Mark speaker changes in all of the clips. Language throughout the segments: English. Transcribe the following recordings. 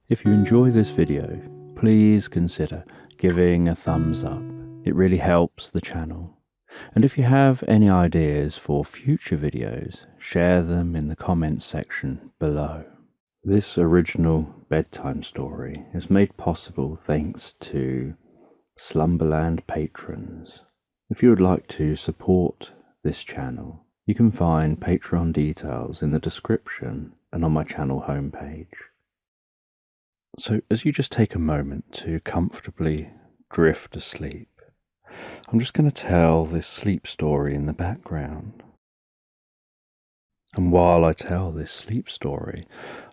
Speaker 1: If you enjoy this video, please consider giving a thumbs up. It really helps the channel. And if you have any ideas for future videos, share them in the comments section below. This original bedtime story is made possible thanks to Slumberland patrons. If you would like to support this channel, you can find Patreon details in the description and on my channel homepage. So as you just take a moment to comfortably drift asleep, I'm just going to tell this sleep story in the background. And while I tell this sleep story,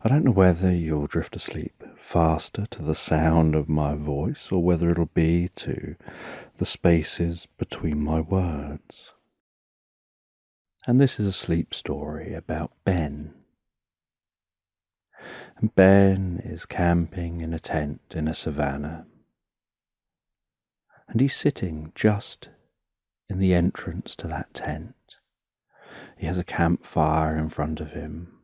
Speaker 1: I don't know whether you'll drift asleep faster to the sound of my voice or whether it'll be to the spaces between my words. And this is a sleep story about Ben. And Ben is camping in a tent in a savannah. And he's sitting just in the entrance to that tent. He has a campfire in front of him,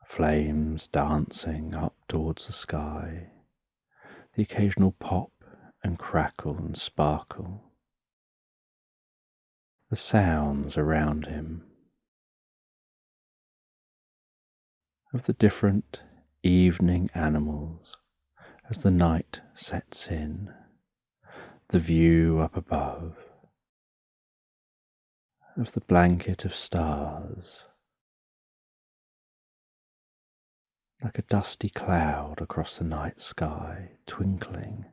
Speaker 1: flames dancing up towards the sky, the occasional pop and crackle and sparkle, the sounds around him of the different evening animals as the night sets in, the view up above, of the blanket of stars, like a dusty cloud across the night sky, twinkling.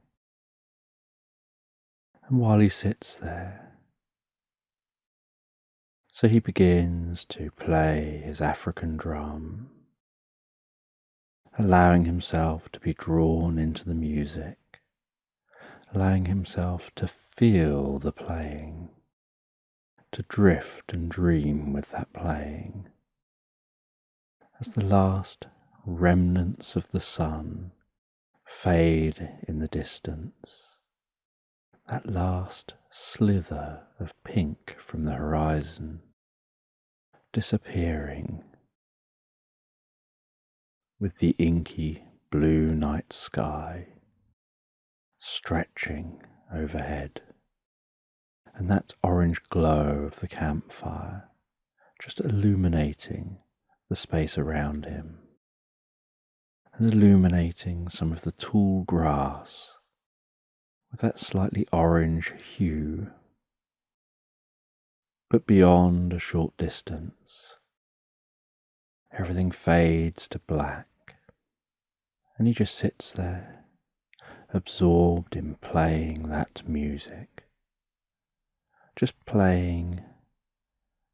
Speaker 1: And while he sits there, so he begins to play his African drum, allowing himself to be drawn into the music, allowing himself to feel the playing, to drift and dream with that playing, as the last remnants of the sun fade in the distance, that last slither of pink from the horizon disappearing with the inky blue night sky stretching overhead, and that orange glow of the campfire just illuminating the space around him and illuminating some of the tall grass with that slightly orange hue. But beyond a short distance, everything fades to black, and he just sits there, absorbed in playing that music, just playing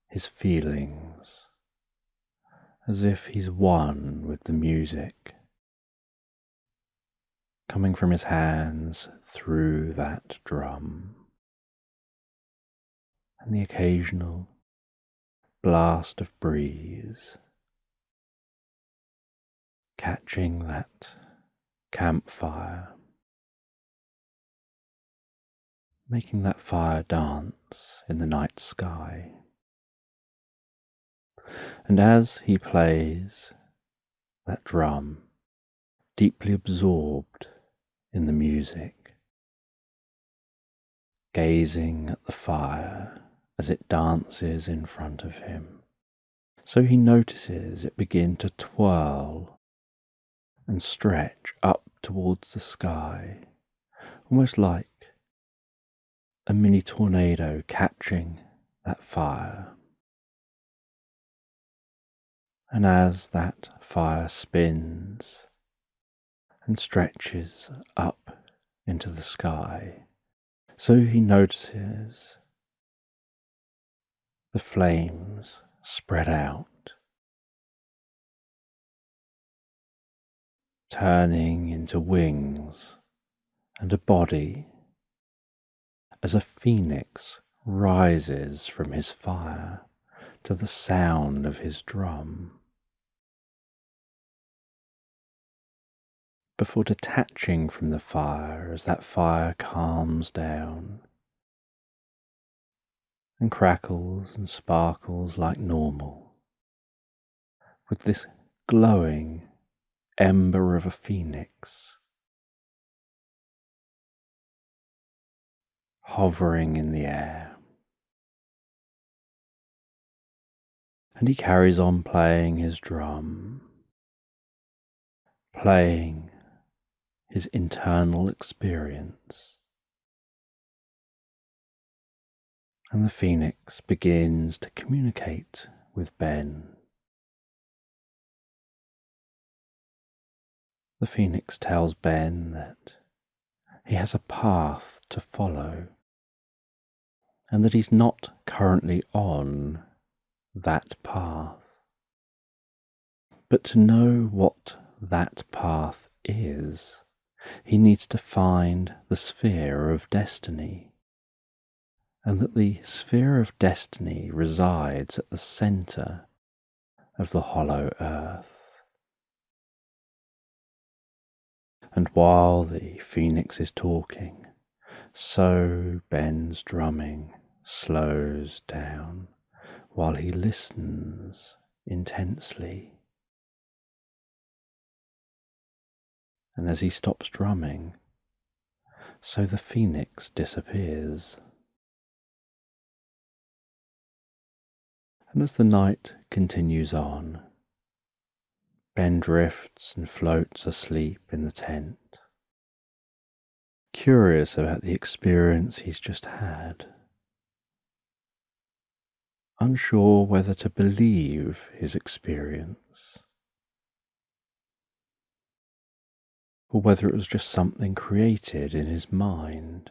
Speaker 1: his feelings, as if he's one with the music, coming from his hands through that drum, and the occasional blast of breeze catching that campfire, making that fire dance in the night sky. And as he plays that drum, deeply absorbed in the music, gazing at the fire as it dances in front of him, so he notices it begin to twirl and stretch up towards the sky, almost like a mini tornado catching that fire. And as that fire spins and stretches up into the sky, so he notices the flames spread out, turning into wings and a body as a phoenix rises from his fire to the sound of his drum, before detaching from the fire as that fire calms down and crackles and sparkles like normal, with this glowing ember of a phoenix, hovering in the air. And he carries on playing his drum, playing his internal experience. And the phoenix begins to communicate with Ben. The phoenix tells Ben that he has a path to follow and that he's not currently on that path. But to know what that path is, he needs to find the sphere of destiny, and that the sphere of destiny resides at the center of the hollow earth. And while the phoenix is talking, so Ben's drumming slows down while he listens intensely. And as he stops drumming, so the phoenix disappears. And as the night continues on, Ben drifts and floats asleep in the tent, curious about the experience he's just had, unsure whether to believe his experience, or whether it was just something created in his mind.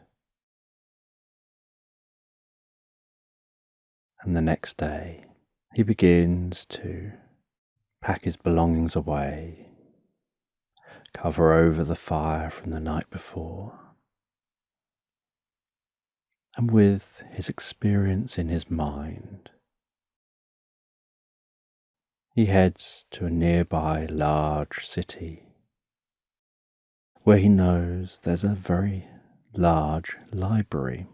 Speaker 1: And the next day, he begins to pack his belongings away, cover over the fire from the night before, and with his experience in his mind, he heads to a nearby large city where he knows there's a very large library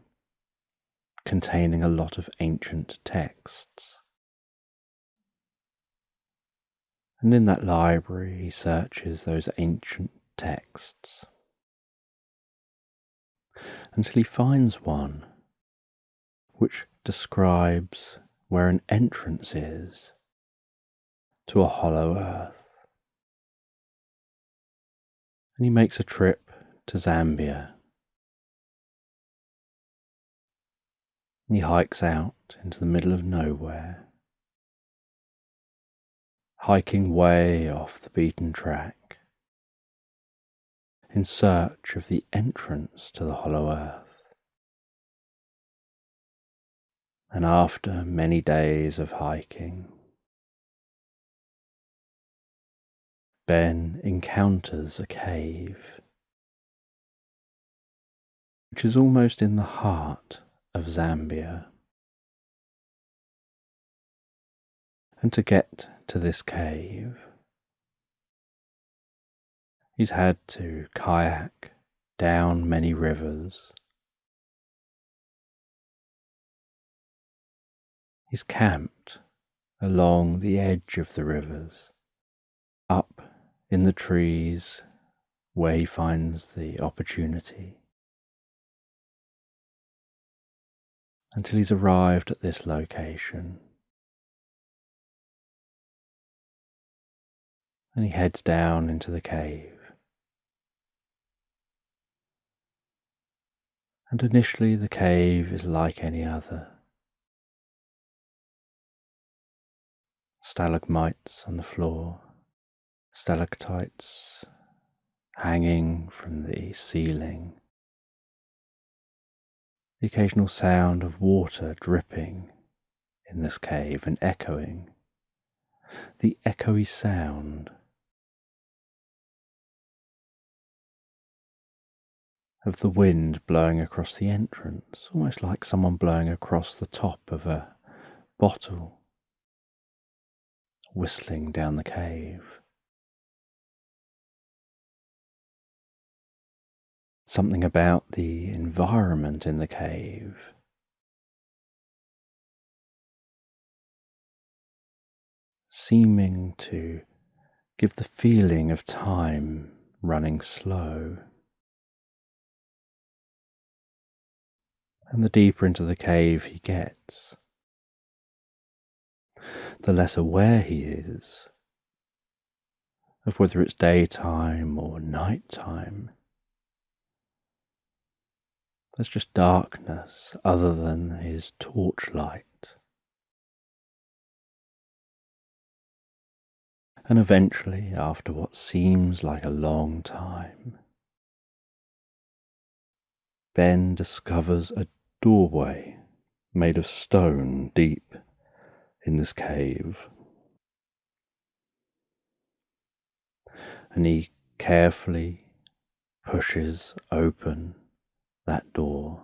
Speaker 1: containing a lot of ancient texts. And in that library he searches those ancient texts until he finds one which describes where an entrance is to a hollow earth. And he makes a trip to Zambia. And he hikes out into the middle of nowhere, hiking way off the beaten track, in search of the entrance to the hollow earth. And after many days of hiking, Ben encounters a cave, which is almost in the heart of Zambia. And to get to this cave, he's had to kayak down many rivers. He's camped along the edge of the rivers, up in the trees where he finds the opportunity, until he's arrived at this location. And he heads down into the cave. And initially the cave is like any other. Stalagmites on the floor, stalactites hanging from the ceiling, the occasional sound of water dripping in this cave and echoing, the echoey sound of the wind blowing across the entrance, almost like someone blowing across the top of a bottle, whistling down the cave. Something about the environment in the cave seeming to give the feeling of time running slow. And the deeper into the cave he gets, the less aware he is of whether it's daytime or nighttime. There's just darkness other than his torchlight. And eventually, after what seems like a long time, Ben discovers a doorway made of stone deep in this cave. And he carefully pushes open that door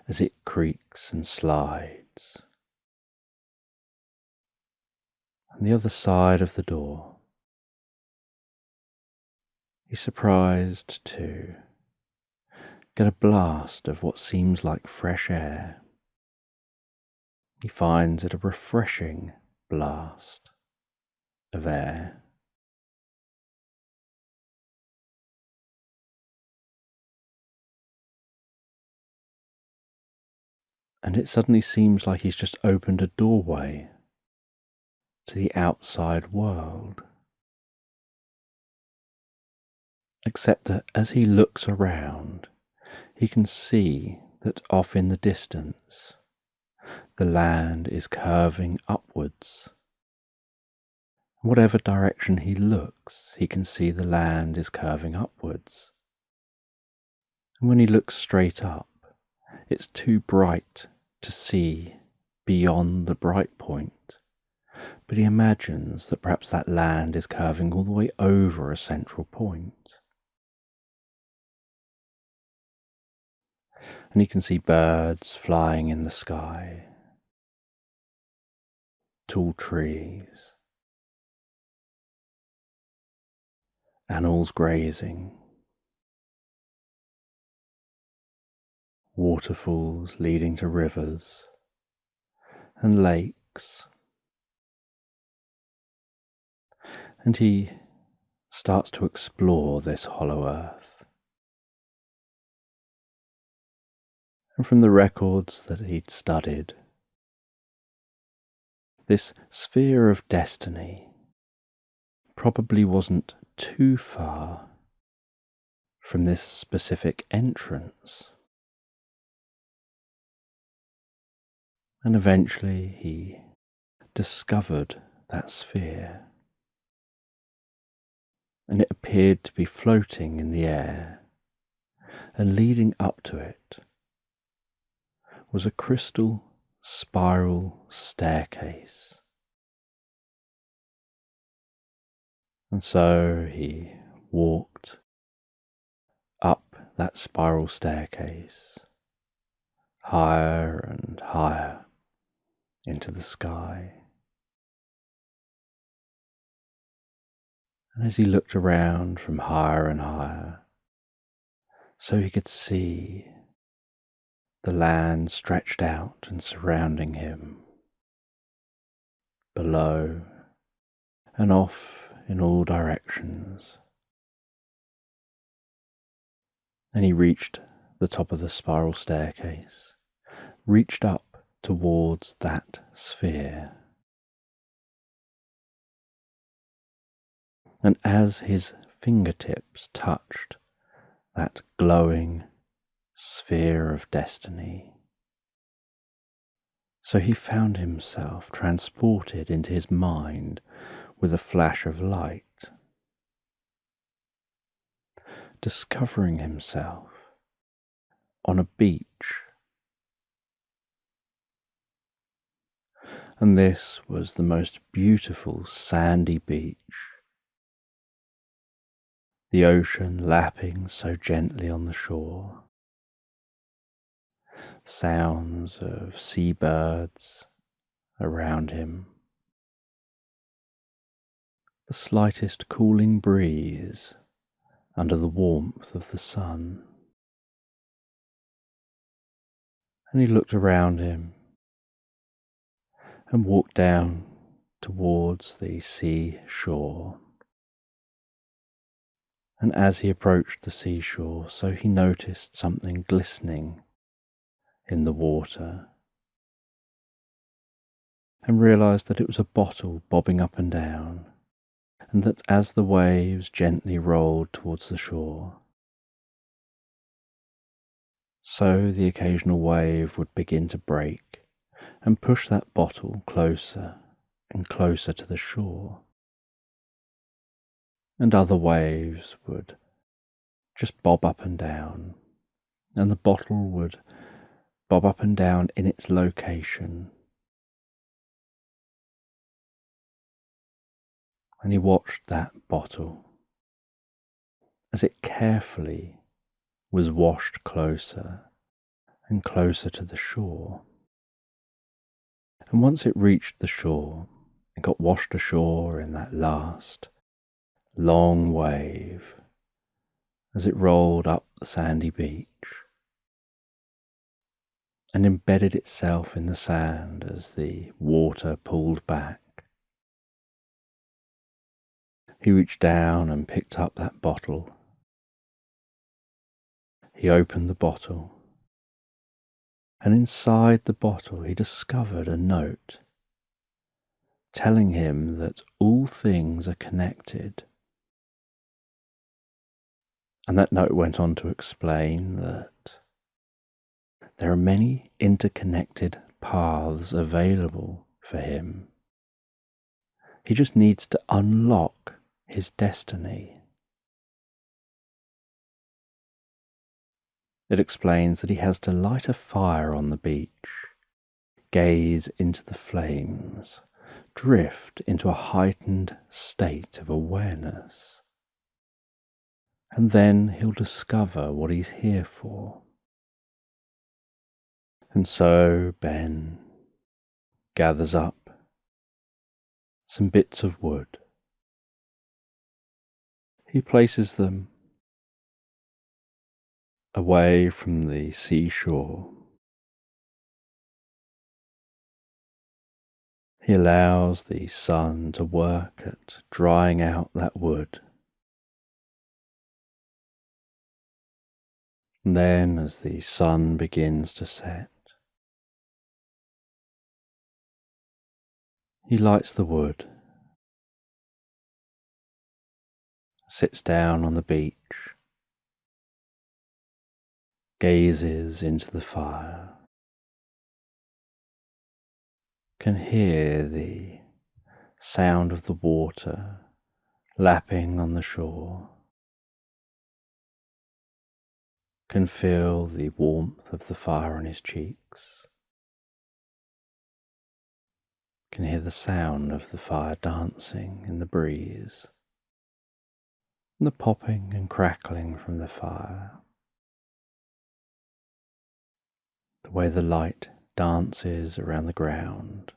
Speaker 1: as it creaks and slides. On the other side of the door, he's surprised to get a blast of what seems like fresh air. He finds it a refreshing blast of air. And it suddenly seems like he's just opened a doorway to the outside world. Except that as he looks around, he can see that off in the distance, the land is curving upwards. Whatever direction he looks, he can see the land is curving upwards. And when he looks straight up, it's too bright to see beyond the bright point. But he imagines that perhaps that land is curving all the way over a central point. And he can see birds flying in the sky, tall trees, animals grazing, waterfalls leading to rivers and lakes. And he starts to explore this hollow earth. And from the records that he'd studied, this sphere of destiny probably wasn't too far from this specific entrance. And eventually he discovered that sphere, and it appeared to be floating in the air, and leading up to it was a crystal spiral staircase. And so he walked up that spiral staircase, higher and higher into the sky. And as he looked around from higher and higher, so he could see the land stretched out and surrounding him, below and off in all directions. And he reached the top of the spiral staircase, reached up towards that sphere. And as his fingertips touched that glowing sphere of destiny, so he found himself transported into his mind with a flash of light, discovering himself on a beach. And this was the most beautiful sandy beach, the ocean lapping so gently on the shore, sounds of seabirds around him, the slightest cooling breeze under the warmth of the sun. And he looked around him and walked down towards the seashore. And as he approached the seashore, so he noticed something glistening in the water and realized that it was a bottle bobbing up and down, and that as the waves gently rolled towards the shore, so the occasional wave would begin to break and push that bottle closer and closer to the shore, and other waves would just bob up and down, and the bottle would bob up and down in its location. And he watched that bottle as it carefully was washed closer and closer to the shore. And once it reached the shore, it got washed ashore in that last long wave as it rolled up the sandy beach and embedded itself in the sand as the water pulled back. He reached down and picked up that bottle. He opened the bottle, and inside the bottle he discovered a note telling him that all things are connected. And that note went on to explain that there are many interconnected paths available for him. He just needs to unlock his destiny. It explains that he has to light a fire on the beach, gaze into the flames, drift into a heightened state of awareness, and then he'll discover what he's here for. And so Ben gathers up some bits of wood. He places them away from the seashore. He allows the sun to work at drying out that wood. And then, as the sun begins to set, he lights the wood, sits down on the beach, gazes into the fire, can hear the sound of the water lapping on the shore, can feel the warmth of the fire on his cheeks, can hear the sound of the fire dancing in the breeze, and the popping and crackling from the fire, the way the light dances around the ground,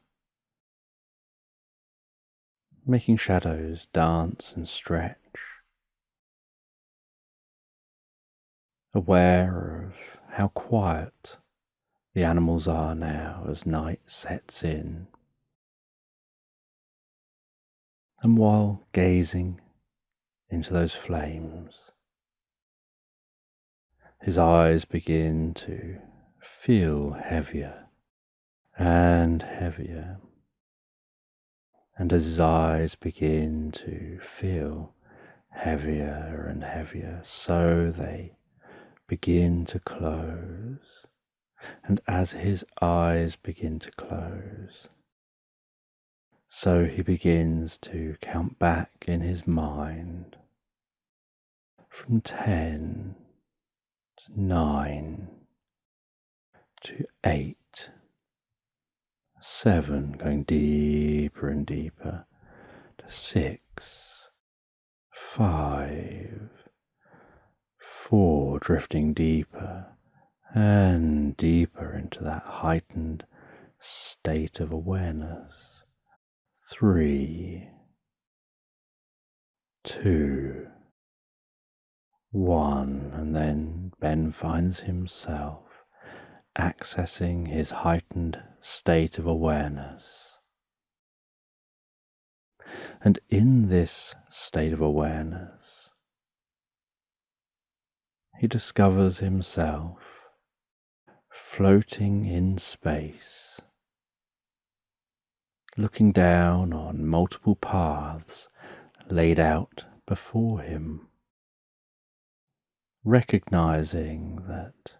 Speaker 1: making shadows dance and stretch, aware of how quiet the animals are now as night sets in. And while gazing into those flames, his eyes begin to feel heavier and heavier. And as his eyes begin to feel heavier and heavier, so they begin to close. And as his eyes begin to close, so he begins to count back in his mind from 10 to 9 to 8, 7, going deeper and deeper to 6, 5, 4, drifting deeper and deeper into that heightened state of awareness. 3, 2, 1, and then Ben finds himself accessing his heightened state of awareness. And in this state of awareness, he discovers himself floating in space, looking down on multiple paths laid out before him, recognizing that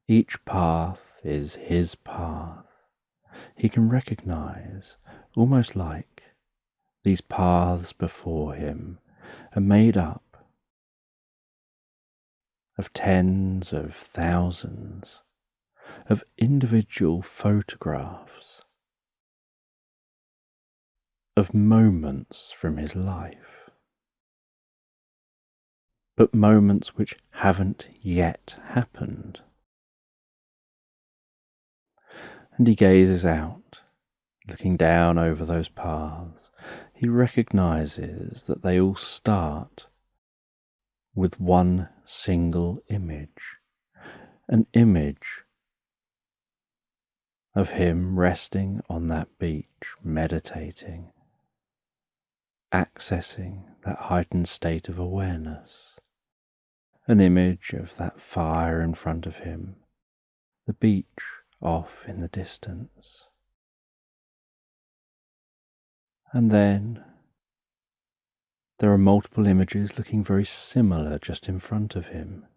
Speaker 1: each path is his path. He can recognize, almost like these paths before him are made up of tens of thousands of individual photographs of moments from his life, but moments which haven't yet happened. And he gazes out, looking down over those paths. He recognizes that they all start with one single image, an image of him resting on that beach, meditating, accessing that heightened state of awareness, an image of that fire in front of him, the beach off in the distance. And then there are multiple images looking very similar just in front of him.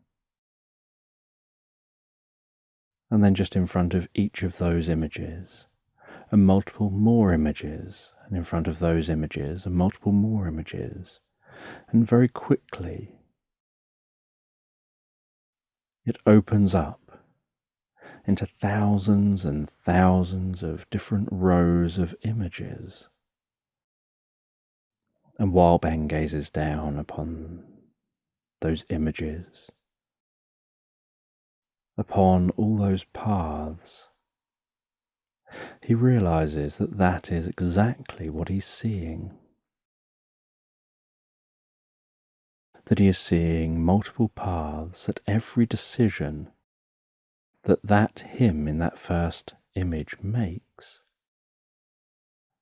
Speaker 1: And then just in front of each of those images are multiple more images, and in front of those images are multiple more images. And very quickly it opens up into thousands and thousands of different rows of images. And while Ben gazes down upon those images, upon all those paths, he realizes that that is exactly what he's seeing. That he is seeing multiple paths at every decision that him in that first image makes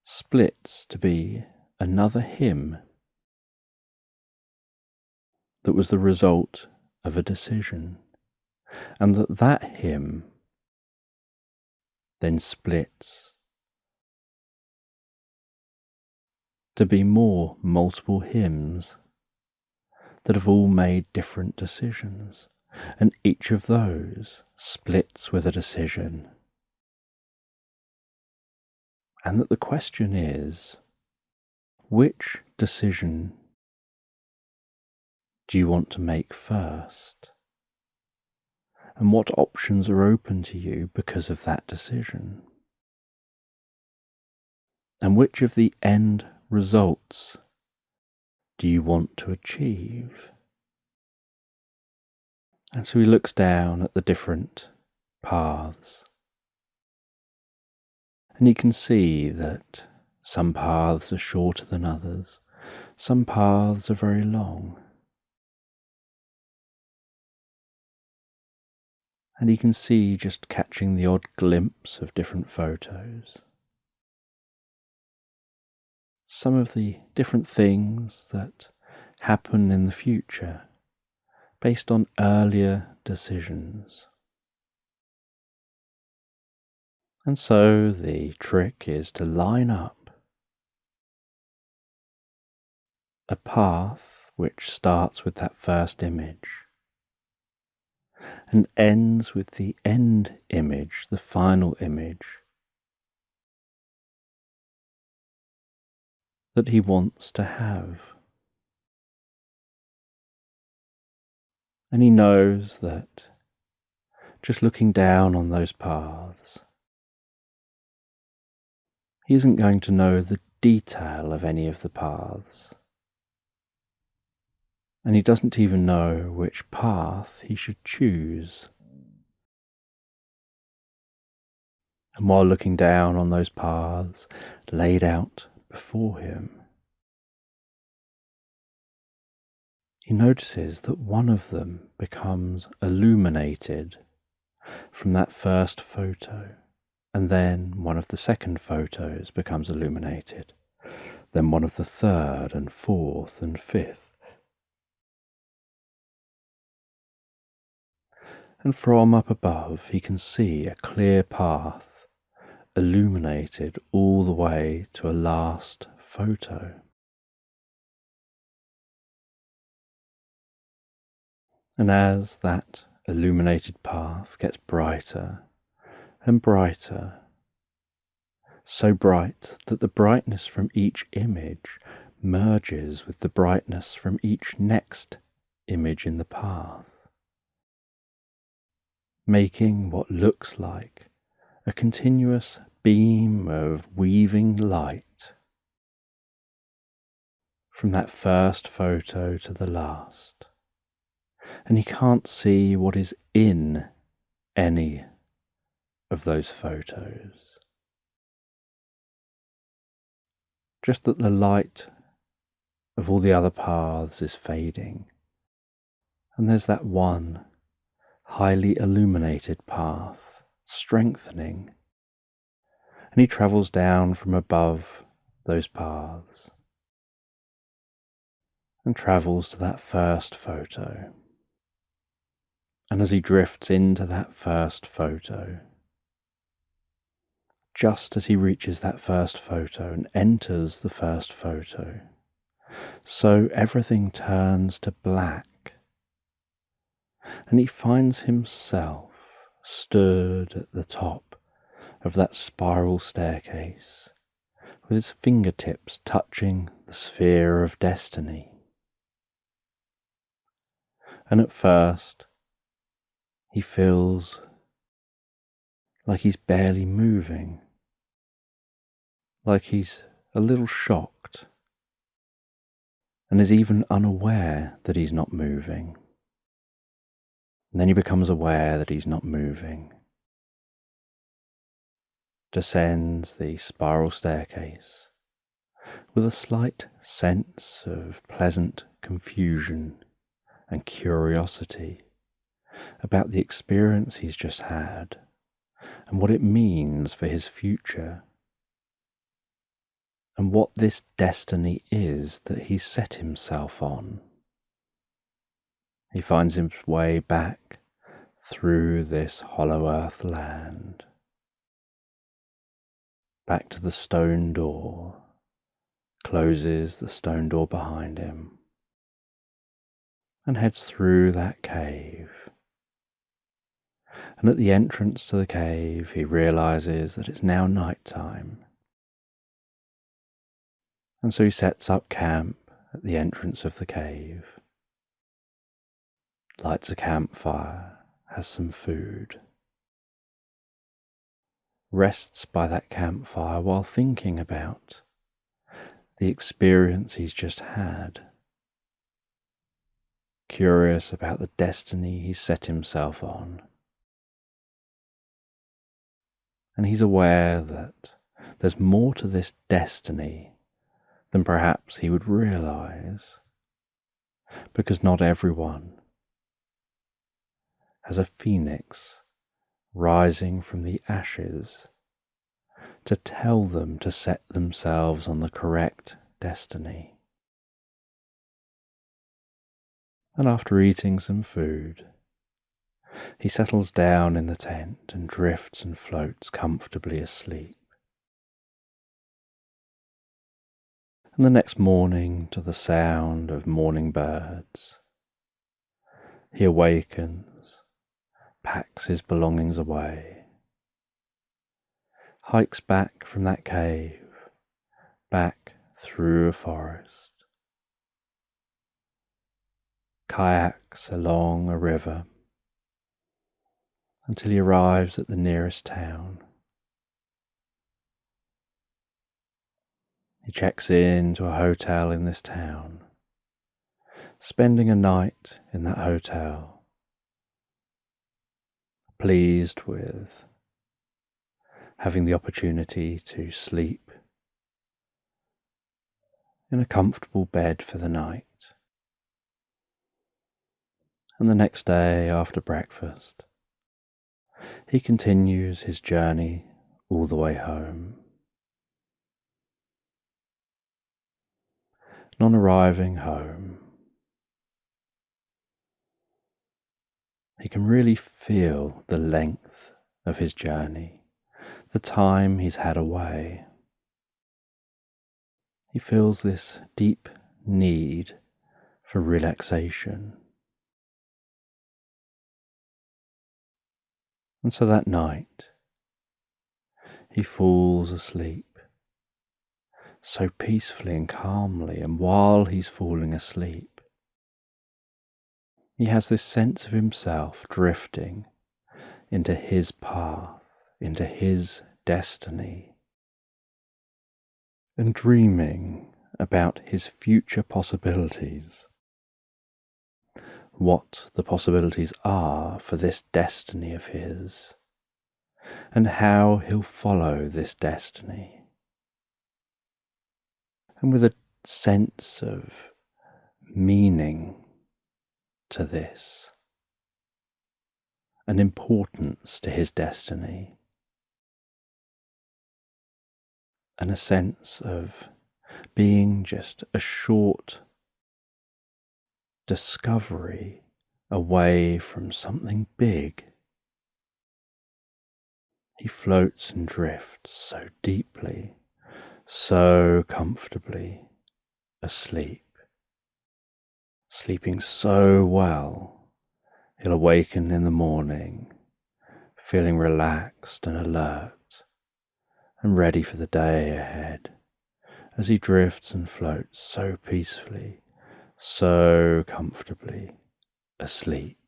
Speaker 1: splits to be another him that was the result of a decision, and that him then splits to be more multiple hymns that have all made different decisions, and each of those splits with a decision. And that the question is, which decision do you want to make first? And what options are open to you because of that decision? And which of the end results do you want to achieve? And so he looks down at the different paths, and he can see that some paths are shorter than others, some paths are very long. And he can see, just catching the odd glimpse of different photos, some of the different things that happen in the future based on earlier decisions. And so the trick is to line up a path which starts with that first image and ends with the end image, the final image that he wants to have. And he knows that just looking down on those paths, he isn't going to know the detail of any of the paths. And he doesn't even know which path he should choose. And while looking down on those paths laid out before him, he notices that one of them becomes illuminated from that first photo, and then one of the second photos becomes illuminated. then one of the third and fourth and fifth. And from up above he can see a clear path, illuminated all the way to a last photo. And as that illuminated path gets brighter and brighter, so bright that the brightness from each image merges with the brightness from each next image in the path, making what looks like a continuous beam of weaving light from that first photo to the last. And he can't see what is in any of those photos. Just that the light of all the other paths is fading, and there's that one highly illuminated path strengthening, and he travels down from above those paths and travels to that first photo. And as he drifts into that first photo, just as he reaches that first photo and enters the first photo, so everything turns to black, and he finds himself stood at the top of that spiral staircase, with his fingertips touching the sphere of destiny. And at first, he feels like he's barely moving, like he's a little shocked, and is even unaware that he's not moving. And then he becomes aware that he's not moving, descends the spiral staircase with a slight sense of pleasant confusion and curiosity about the experience he's just had and what it means for his future, and what this destiny is that he's set himself on. He finds his way back through this hollow earth land, back to the stone door, closes the stone door behind him, and heads through that cave. And at the entrance to the cave, he realizes that it's now night time. And so he sets up camp at the entrance of the cave, lights a campfire, has some food, rests by that campfire while thinking about the experience he's just had, curious about the destiny he's set himself on. And he's aware that there's more to this destiny than perhaps he would realize, because not everyone has a phoenix rising from the ashes to tell them to set themselves on the correct destiny. And after eating some food, he settles down in the tent and drifts and floats comfortably asleep. And the next morning, to the sound of morning birds, he awakens, packs his belongings away, hikes back from that cave, back through a forest, kayaks along a river until he arrives at the nearest town. He checks in to a hotel in this town, spending a night in that hotel, pleased with having the opportunity to sleep in a comfortable bed for the night. And the next day, after breakfast, he continues his journey all the way home. And on arriving home, he can really feel the length of his journey, the time he's had away. He feels this deep need for relaxation. And so that night, he falls asleep, so peacefully and calmly, and while he's falling asleep, he has this sense of himself drifting into his path, into his destiny, and dreaming about his future possibilities, what the possibilities are for this destiny of his, and how he'll follow this destiny. And with a sense of meaning to this, an importance to his destiny, and a sense of being just a short discovery away from something big. He floats and drifts so deeply, so comfortably asleep, sleeping so well, he'll awaken in the morning, feeling relaxed and alert, and ready for the day ahead, as he drifts and floats so peacefully, so comfortably asleep.